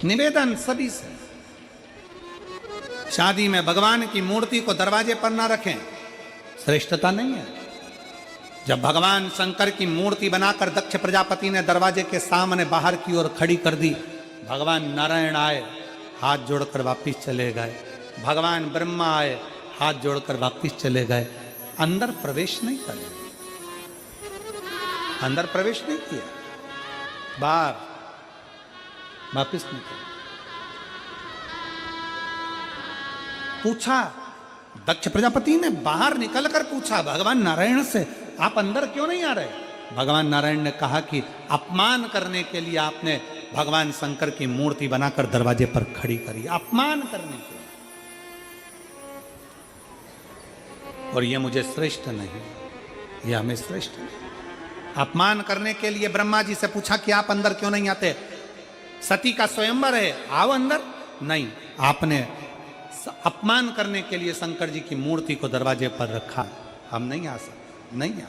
निवेदन सभी से, शादी में भगवान की मूर्ति को दरवाजे पर ना रखें, श्रेष्ठता नहीं है। जब भगवान शंकर की मूर्ति बनाकर दक्ष प्रजापति ने दरवाजे के सामने बाहर की ओर खड़ी कर दी, भगवान नारायण आए, हाथ जोड़कर वापिस चले गए। भगवान ब्रह्मा आए, हाथ जोड़कर वापिस चले गए। अंदर प्रवेश नहीं करे, अंदर प्रवेश नहीं किया, बाहर वापिस नहीं किया। पूछा, दक्ष प्रजापति ने बाहर निकलकर पूछा भगवान नारायण से, आप अंदर क्यों नहीं आ रहे? भगवान नारायण ने कहा कि अपमान करने के लिए आपने भगवान शंकर की मूर्ति बनाकर दरवाजे पर खड़ी करी, अपमान करने के लिए, और ये मुझे श्रेष्ठ नहीं, ये हमें श्रेष्ठ नहीं। अपमान करने के लिए ब्रह्मा जी से पूछा कि आप अंदर क्यों नहीं आते? सती का स्वयंवर है, आओ अंदर। नहीं, आपने अपमान करने के लिए शंकर जी की मूर्ति को दरवाजे पर रखा, हम नहीं आ सकते, नहीं आ।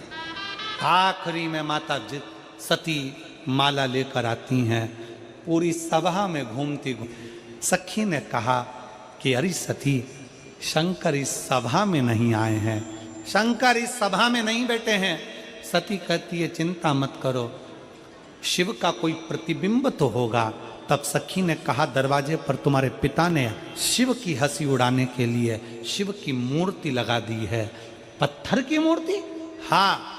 आखिरी में माता सती माला लेकर आती हैं, पूरी सभा में घूमती सखी ने कहा कि अरे सती, शंकर इस सभा में नहीं आए हैं, शंकर इस सभा में नहीं बैठे हैं। सती कहती है चिंता मत करो, शिव का कोई प्रतिबिंब तो होगा। तब सखी ने कहा दरवाजे पर तुम्हारे पिता ने शिव की हंसी उड़ाने के लिए शिव की मूर्ति लगा दी है। पत्थर की मूर्ति? हाँ।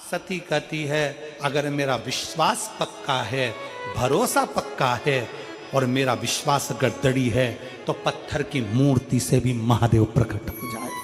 सती कहती है अगर मेरा विश्वास पक्का है, भरोसा पक्का है और मेरा विश्वास अगर दृढ़ है तो पत्थर की मूर्ति से भी महादेव प्रकट हो जाएगा।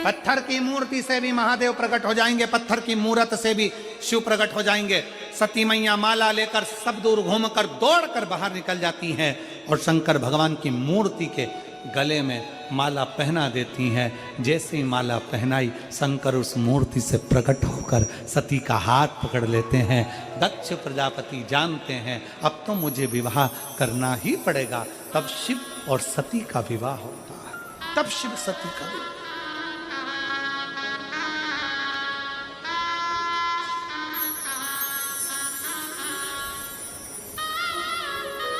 पत्थर की मूर्ति से भी महादेव प्रकट हो जाएंगे, पत्थर की मूर्त से भी शिव प्रकट हो जाएंगे। सती मैया माला लेकर सब दूर घूमकर दौड़कर बाहर निकल जाती हैं और शंकर भगवान की मूर्ति के गले में माला पहना देती हैं। जैसे ही माला पहनाई, शंकर उस मूर्ति से प्रकट होकर सती का हाथ पकड़ लेते हैं। दक्ष प्रजापति जानते हैं अब तो मुझे विवाह करना ही पड़ेगा। तब शिव और सती का विवाह होता है, तब शिव सती का विवाह।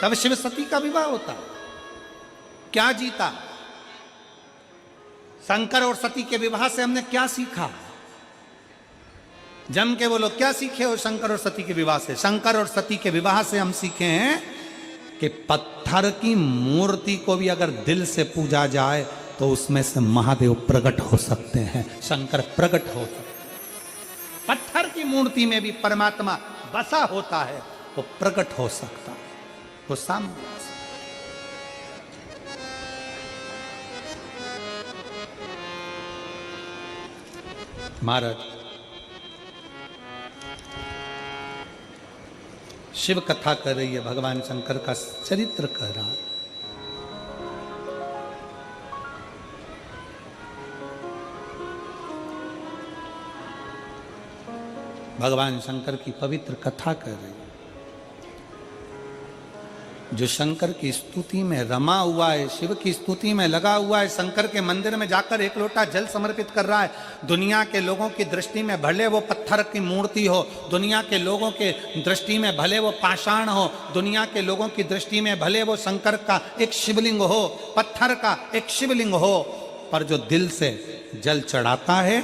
तब शिव सती का विवाह होता। क्या जीता? शंकर और सती के विवाह से हमने क्या सीखा? जम के बोलो, क्या सीखे हो शंकर और सती के विवाह से? शंकर और सती के विवाह से हम सीखे हैं कि पत्थर की मूर्ति को भी अगर दिल से पूजा जाए तो उसमें से महादेव प्रकट हो सकते हैं, शंकर प्रकट हो सकते हैं। पत्थर की मूर्ति में भी परमात्मा बसा होता है, वो प्रकट हो सकता है, वो सामने। महाराज शिव कथा कर रही है, भगवान शंकर का चरित्र कह रहा है। भगवान शंकर की पवित्र कथा कर रही है। जो शंकर की स्तुति में रमा हुआ है, शिव की स्तुति में लगा हुआ है, शंकर के मंदिर में जाकर एक लोटा जल समर्पित कर रहा है। दुनिया के लोगों की दृष्टि में भले वो पत्थर की मूर्ति हो, दुनिया के लोगों के दृष्टि में भले वो पाषाण हो, दुनिया के लोगों की दृष्टि में भले वो शंकर का एक शिवलिंग हो, पत्थर का एक शिवलिंग हो, पर जो दिल से जल चढ़ाता है,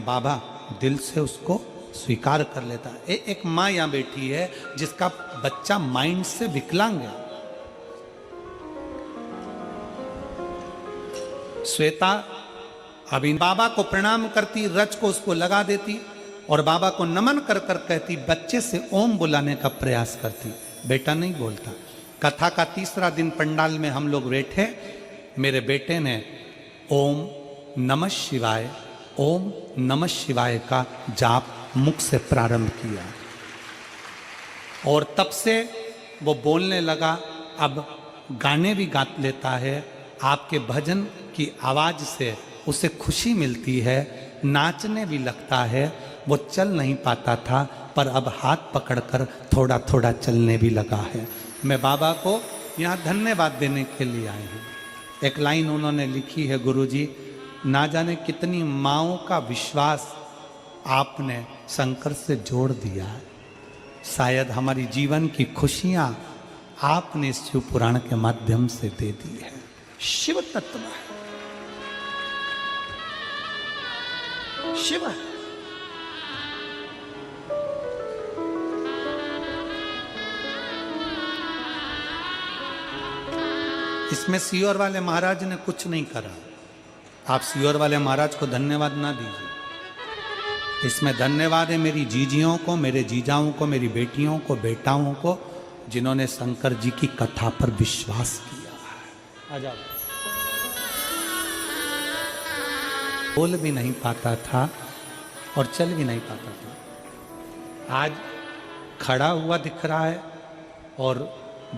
बाबा दिल से उसको स्वीकार कर लेता है। एक माँ यहाँ बैठी है जिसका बच्चा माइंड से विकलांग है। श्वेता अभी बाबा को प्रणाम करती, रच को उसको लगा देती और बाबा को नमन कर कर कहती, बच्चे से ओम बुलाने का प्रयास करती, बेटा नहीं बोलता। कथा का तीसरा दिन पंडाल में हम लोग बैठे, मेरे बेटे ने ओम नमः शिवाय, ओम नमः शिवाय का जाप मुख से प्रारंभ किया और तब से वो बोलने लगा। अब गाने भी गा लेता है, आपके भजन की आवाज़ से उसे खुशी मिलती है, नाचने भी लगता है। वो चल नहीं पाता था पर अब हाथ पकड़कर थोड़ा थोड़ा चलने भी लगा है। मैं बाबा को यहाँ धन्यवाद देने के लिए आई हूँ। एक लाइन उन्होंने लिखी है, गुरुजी ना जाने कितनी माँओं का विश्वास आपने शंकर से जोड़ दिया है। शायद हमारी जीवन की खुशियां आपने इस शिव पुराण के माध्यम से दे दी है। शिव तत्व है, शिव है। इसमें सियोर वाले महाराज ने कुछ नहीं करा। आप सियोर वाले महाराज को धन्यवाद ना दीजिए। इसमें धन्यवाद है मेरी जीजियों को, मेरे जीजाओं को, मेरी बेटियों को, बेटाओं को, जिन्होंने शंकर जी की कथा पर विश्वास किया है। आजाद बोल भी नहीं पाता था और चल भी नहीं पाता था, आज खड़ा हुआ दिख रहा है और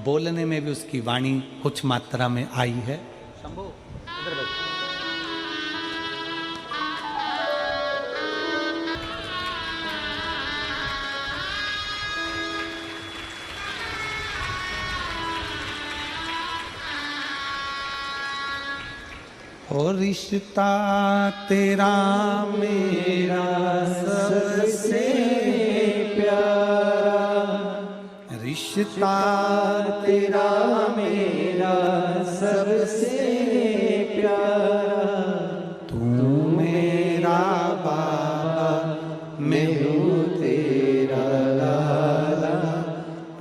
बोलने में भी उसकी वाणी कुछ मात्रा में आई है। शंभू इधर बैठ। और रिश्ता तेरा मेरा सबसे प्यारा, रिश्ता तेरा मेरा सबसे प्यारा, तू मेरा बाबा मैं हूँ तेरा लाला,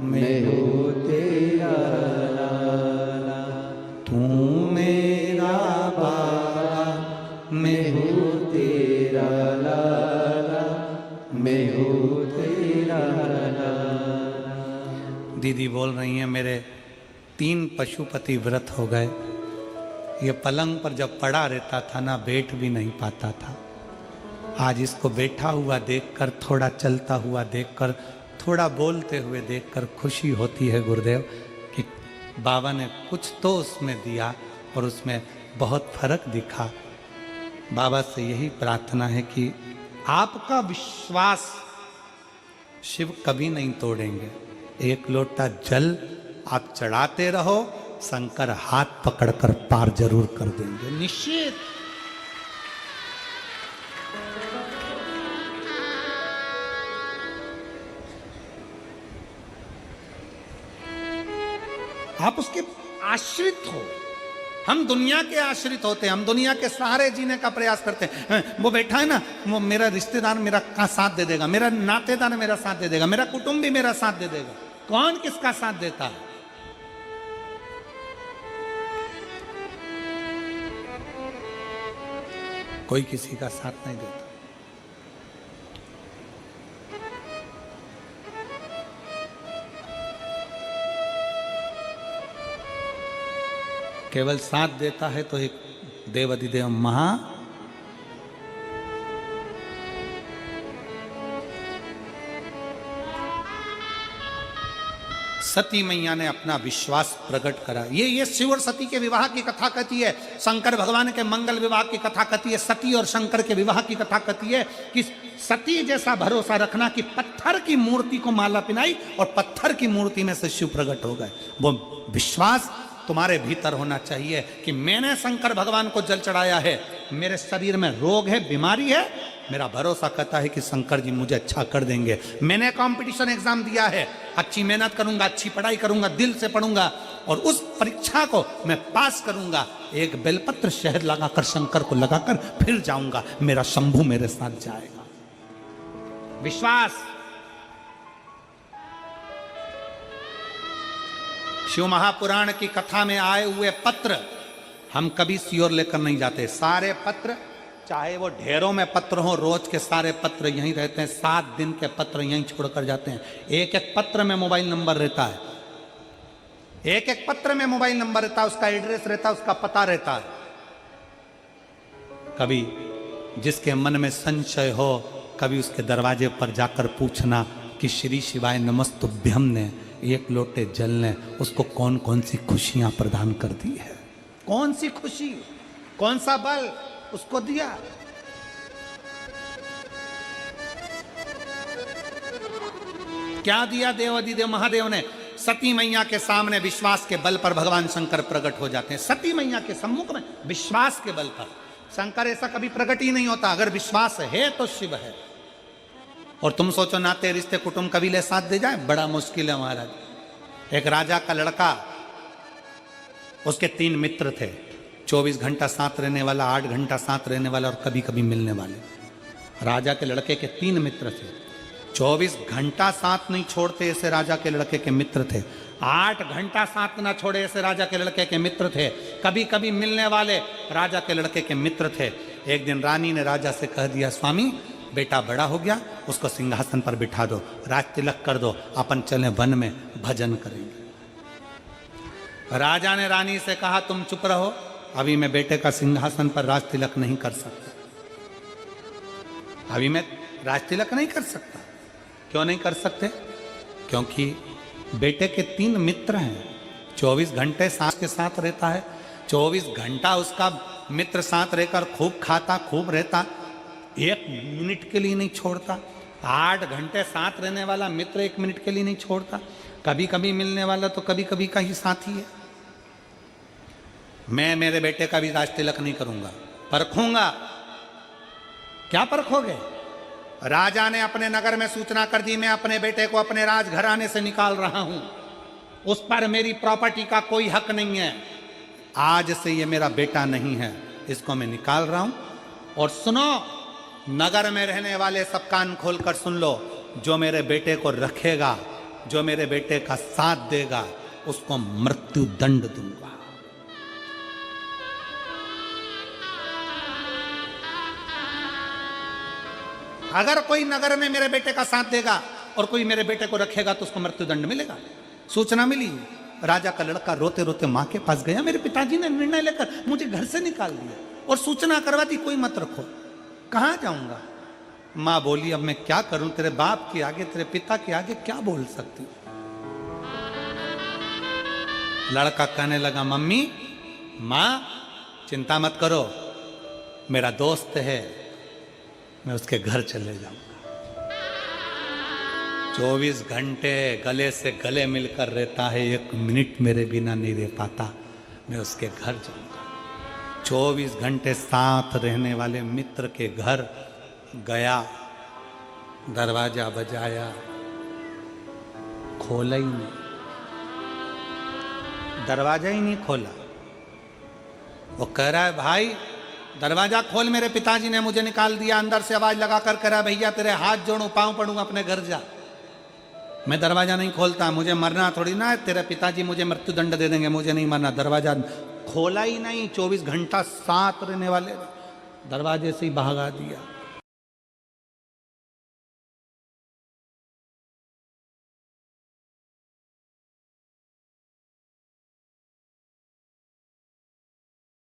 मैं हूँ तेरा लाला, तू मेरा मैं हूँ तेरा लाला, मैं हूँ तेरा लाला। दीदी बोल रही हैं मेरे 3 पशुपति व्रत हो गए। ये पलंग पर जब पड़ा रहता था ना, बैठ भी नहीं पाता था। आज इसको बैठा हुआ देखकर, थोड़ा चलता हुआ देखकर, थोड़ा बोलते हुए देखकर खुशी होती है गुरुदेव कि बाबा ने कुछ तो उसमें दिया और उसमें बहुत फर्क दिखा। बाबा से यही प्रार्थना है कि आपका विश्वास शिव कभी नहीं तोड़ेंगे। एक लोटा जल आप चढ़ाते रहो, शंकर हाथ पकड़कर पार जरूर कर देंगे, निश्चित। आप उसके आश्रित हो। हम दुनिया के आश्रित होते हैं, हम दुनिया के सहारे जीने का प्रयास करते हैं। वो बैठा है ना, वो मेरा रिश्तेदार मेरा का साथ दे देगा, मेरा नातेदार मेरा साथ दे देगा, मेरा कुटुंबी मेरा साथ दे देगा। कौन किसका साथ देता है? कोई किसी का साथ नहीं देता। केवल साथ देता है तो एक देवाधिदेव महा सती मैया ने अपना विश्वास प्रकट करा। ये शिव और सती के विवाह की कथा कहती है। शंकर भगवान के मंगल विवाह की कथा कहती है। सती और शंकर के विवाह की कथा कहती है कि सती जैसा भरोसा रखना कि पत्थर की मूर्ति को माला पिनाई और पत्थर की मूर्ति में से शिव प्रकट हो गए। वो विश्वास तुम्हारे भीतर होना चाहिए कि मैंने शंकर भगवान को जल चढ़ाया है, मेरे शरीर में रोग है, बीमारी है, मेरा भरोसा कहता है कि शंकर जी मुझे अच्छा कर देंगे। मैंने कंपटीशन एग्जाम दिया है, अच्छी मेहनत करूंगा, अच्छी पढ़ाई करूंगा, दिल से पढ़ूंगा और उस परीक्षा को मैं पास करूंगा। एक बेलपत्र शहद लगाकर शंकर को लगाकर फिर जाऊंगा, मेरा शंभू मेरे साथ जाएगा। विश्वास। शिव महापुराण की कथा में आए हुए पत्र हम कभी सियोर लेकर नहीं जाते। सारे पत्र, चाहे वो ढेरों में पत्र हो, रोज के सारे पत्र यहीं रहते हैं। 7 दिन के पत्र यहीं छोड़कर जाते हैं। एक एक पत्र में मोबाइल नंबर रहता है, एक एक पत्र में मोबाइल नंबर रहता है, उसका एड्रेस रहता है, उसका पता रहता है। कभी जिसके मन में संशय हो, कभी उसके दरवाजे पर जाकर पूछना कि श्री शिवाय नमस्तुभ्यम ने एक लोटे जल ने उसको कौन कौन सी खुशियां प्रदान कर दी है, कौन सी खुशी, कौन सा बल उसको दिया। क्या दिया देवाधिदेव महादेव ने? सती मैया के सामने विश्वास के बल पर भगवान शंकर प्रकट हो जाते हैं। सती मैया के सम्मुख में विश्वास के बल पर। शंकर ऐसा कभी प्रकट ही नहीं होता। अगर विश्वास है तो शिव है। और तुम सोचो नाते रिश्ते कुटुंब कबीले साथ दे जाए, बड़ा मुश्किल है महाराज। एक राजा का लड़का, उसके 3 मित्र थे, 24 घंटा साथ रहने वाला, 8 घंटा साथ रहने वाला और कभी कभी मिलने वाले। राजा के लड़के के 3 मित्र थे, 24 घंटा साथ नहीं छोड़ते ऐसे राजा के लड़के के मित्र थे, 8 घंटा साथ ना छोड़े ऐसे राजा के लड़के के मित्र थे, कभी कभी मिलने वाले राजा के लड़के के मित्र थे। एक दिन रानी ने राजा से कह दिया, स्वामी बेटा बड़ा हो गया, उसको सिंहासन पर बिठा दो, राज तिलक कर दो, अपन चले वन में भजन करेंगे। राजा ने रानी से कहा, तुम चुप रहो, अभी मैं बेटे का सिंहासन पर राज तिलक नहीं कर सकता, अभी मैं राज तिलक नहीं कर सकता। क्यों नहीं कर सकते? क्योंकि बेटे के 3 मित्र हैं, 24 घंटे सास के साथ रहता है, 24 घंटा उसका मित्र साथ रहकर खूब खाता खूब रहता, 1 मिनट के लिए नहीं छोड़ता। 8 घंटे साथ रहने वाला मित्र 1 मिनट के लिए नहीं छोड़ता, कभी कभी मिलने वाला तो कभी कभी का ही साथी है। मैं मेरे बेटे का भी राज तिलक नहीं करूंगा, परखूंगा। क्या परखोगे? राजा ने अपने नगर में सूचना कर दी, मैं अपने बेटे को अपने राजघराने से निकाल रहा हूं, उस पर मेरी प्रॉपर्टी का कोई हक नहीं है, आज से ये मेरा बेटा नहीं है, इसको मैं निकाल रहा हूं। और सुनो, नगर में रहने वाले सब कान खोलकर सुन लो, जो मेरे बेटे को रखेगा, जो मेरे बेटे का साथ देगा, उसको मृत्यु दंड दूंगा। अगर कोई नगर में मेरे बेटे का साथ देगा और कोई मेरे बेटे को रखेगा तो उसको मृत्यु दंड मिलेगा। सूचना मिली, राजा का लड़का रोते रोते मां के पास गया, मेरे पिताजी ने निर्णय लेकर मुझे घर से निकाल दिया और सूचना करवा दी, कोई मत रखो। कहां जाऊंगा? मां बोली, अब मैं क्या करूं, तेरे बाप के आगे, तेरे पिता के आगे क्या बोल सकती। लड़का कहने लगा, मम्मी मां चिंता मत करो, मेरा दोस्त है, मैं उसके घर चले जाऊंगा। 24 घंटे गले से गले मिलकर रहता है, 1 मिनट मेरे बिना नहीं रह पाता, मैं उसके घर जाऊंगा। 24 घंटे साथ रहने वाले मित्र के घर गया, दरवाजा बजाया, खोला ही नहीं, दरवाजा ही नहीं खोला। वो कह रहा है, भाई दरवाजा खोल, मेरे पिताजी ने मुझे निकाल दिया। अंदर से आवाज लगाकर कह रहा, भैया तेरे हाथ जोड़ूं, पांव पड़ूं, अपने घर जा। मैं दरवाजा नहीं खोलता, मुझे मरना थोड़ी ना है, तेरे पिताजी मुझे मृत्यु दंड दे देंगे, मुझे नहीं मरना। दरवाजा खोला ही नहीं, 24 घंटा साथ रहने वाले दरवाजे से ही भगा दिया।